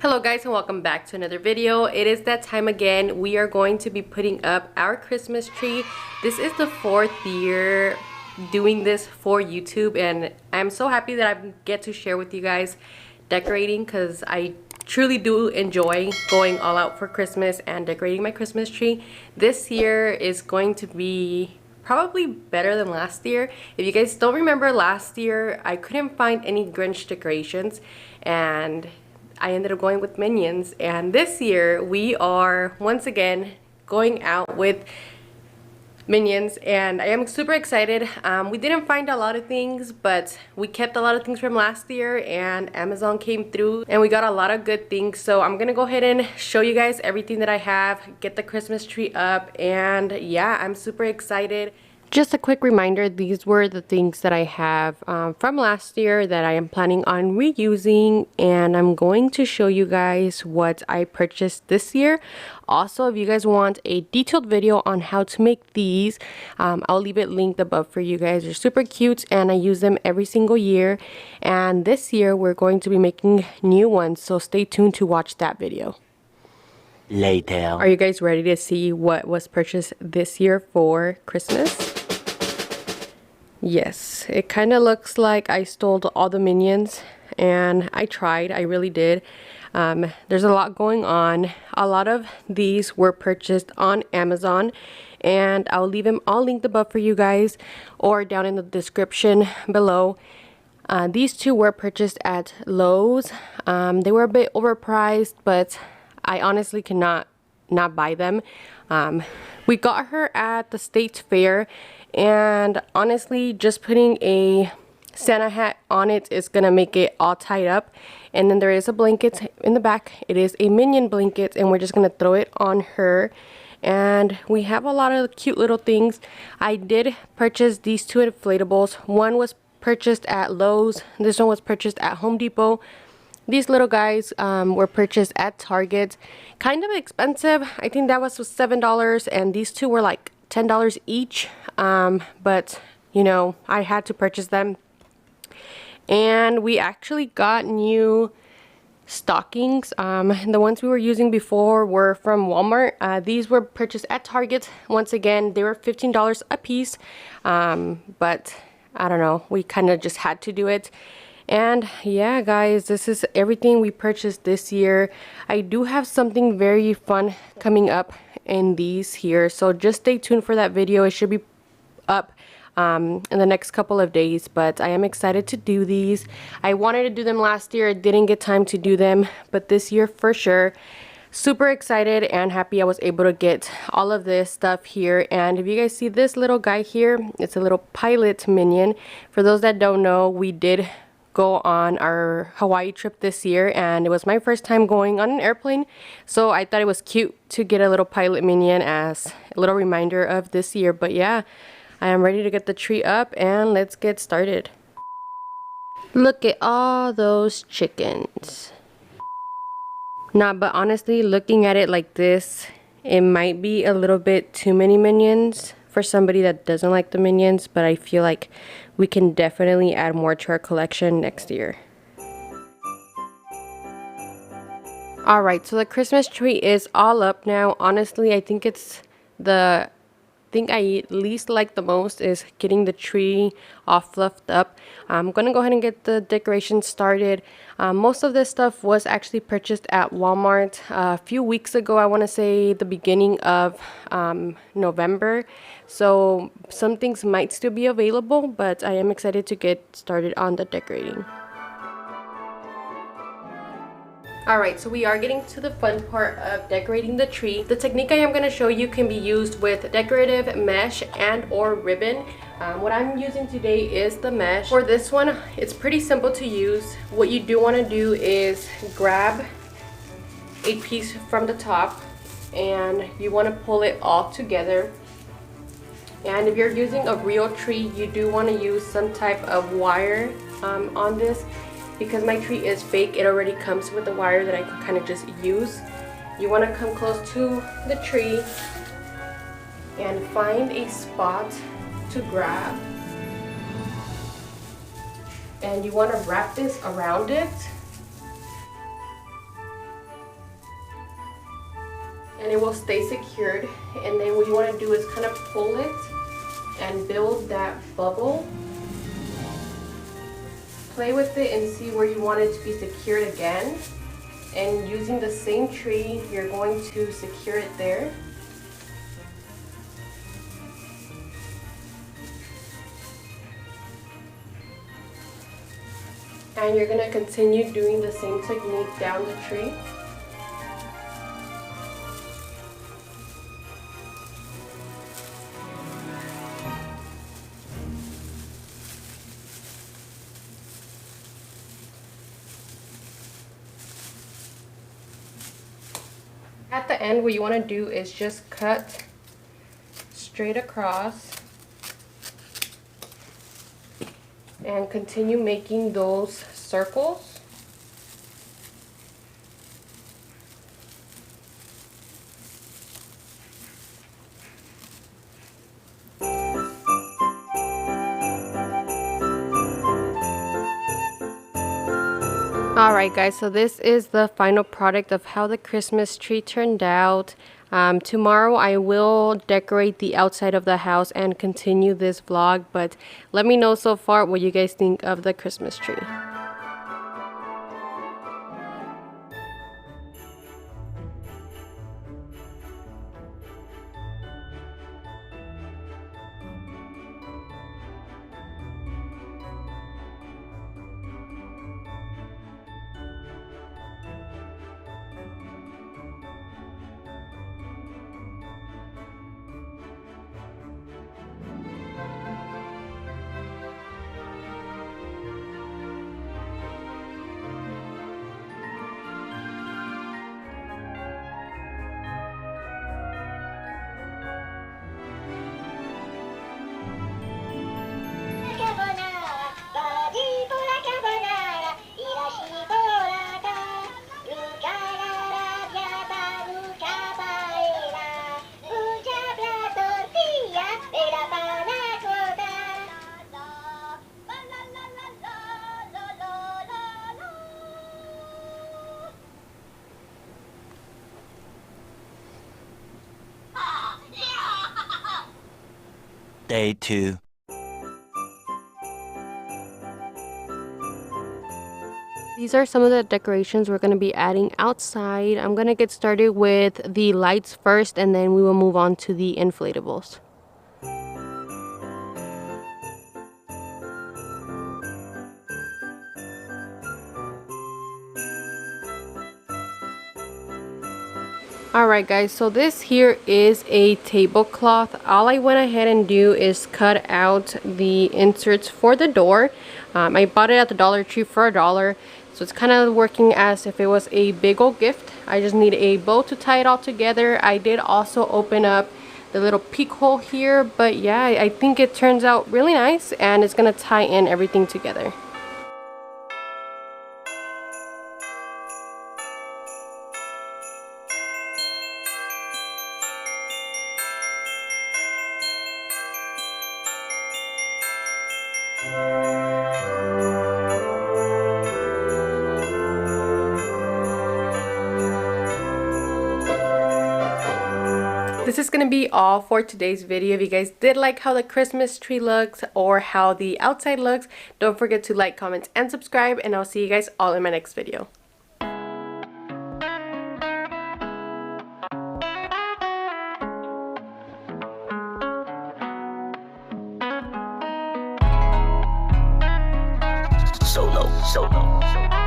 Hello guys, and welcome back to another video. It is that time again. We are going to be putting up our Christmas tree. This is the 4th year doing this for YouTube, and I'm so happy that I get to share with you guys decorating, because I truly do enjoy going all out for Christmas and decorating my Christmas tree. This year is going to be probably better than last year. If you guys don't remember, last year I couldn't find any Grinch decorations and I ended up going with Minions, and this year we are once again going out with Minions, and I am super excited. We didn't find a lot of things, but we kept a lot of things from last year, and Amazon came through and we got a lot of good things. So I'm gonna go ahead and show you guys everything that I have, get the Christmas tree up, and yeah, I'm super excited. Just a quick reminder, these were the things that I have from last year that I am planning on reusing, and I'm going to show you guys what I purchased this year. Also, if you guys want a detailed video on how to make these, I'll leave it linked above for you guys. They're super cute and I use them every single year, and this year we're going to be making new ones, so stay tuned to watch that video. Later. Are you guys ready to see what was purchased this year for Christmas? Yes, it kind of looks like I stole all the Minions, and I tried, I really did. There's a lot going on. A lot of these were purchased on Amazon, and I'll leave them all linked above for you guys or down in the description below. These two were purchased at Lowe's. They were a bit overpriced, but I honestly cannot not buy them. We got her at the state fair, and honestly just putting a Santa hat on it is gonna make it all tied up. And then there is a blanket in the back. It is a Minion blanket, and we're just gonna throw it on her. And we have a lot of cute little things. I did purchase these two inflatables. One was purchased at Lowe's, this one was purchased at Home Depot. These little guys were purchased at Target. Kind of expensive. I think that was $7, and these two were like $10 each. But you know, I had to purchase them. And we actually got new stockings. The ones we were using before were from Walmart. These were purchased at Target. Once again, they were $15 a piece. But I don't know, we kind of just had to do it. And yeah guys, this is everything we purchased this year. I do have something very fun coming up in these here, so just stay tuned for that video. It should be up in the next couple of days, but I am excited to do these. I wanted to do them last year, I didn't get time to do them, but this year for sure. Super excited and happy I was able to get all of this stuff here. And if you guys see this little guy here, it's a little pilot Minion. For those that don't know, we did go on our Hawaii trip this year, and it was my first time going on an airplane, so I thought it was cute to get a little pilot Minion as a little reminder of this year. But yeah, I am ready to get the tree up, and let's get started. Look at all those chickens. Nah, but honestly, looking at it like this, it might be a little bit too many Minions for somebody that doesn't like the Minions, but I feel like we can definitely add more to our collection next year. Alright, so the Christmas tree is all up now. Honestly, I think it's the thing I least like the most is getting the tree all fluffed up. I'm gonna go ahead and get the decoration started. Most of this stuff was actually purchased at Walmart a few weeks ago. I want to say the beginning of November, so some things might still be available, but I am excited to get started on the decorating. Alright, so we are getting to the fun part of decorating the tree. The technique I am going to show you can be used with decorative mesh and or ribbon. What I'm using today is the mesh. For this one, it's pretty simple to use. What you do want to do is grab a piece from the top, and you want to pull it all together. And if you're using a real tree, you do want to use some type of wire on this. Because my tree is fake, it already comes with a wire that I can kind of just use. You want to come close to the tree and find a spot to grab. And you want to wrap this around it. and it will stay secured. And then what you want to do is kind of pull it and build that bubble. Play with it and see where you want it to be secured again. And using the same tree, you're going to secure it there. And you're going to continue doing the same technique down the tree. At the end, what you want to do is just cut straight across and continue making those circles. Alright guys, so this is the final product of how the Christmas tree turned out. Tomorrow I will decorate the outside of the house and continue this vlog, but let me know so far what you guys think of the Christmas tree. Day 2. These are some of the decorations we're going to be adding outside. I'm going to get started with the lights first, and then we will move on to the inflatables. Alright guys, so this here is a tablecloth. All I went ahead and do is cut out the inserts for the door. I bought it at the Dollar Tree for $1. So it's kind of working as if it was a big old gift. I just need a bow to tie it all together. I did also open up the little peek hole here, but yeah, I think it turns out really nice and it's going to tie in everything together. This is going to be all for today's video. If you guys did like how the Christmas tree looks or how the outside looks, don't forget to like, comment, and subscribe, and I'll see you guys all in my next video. Solo.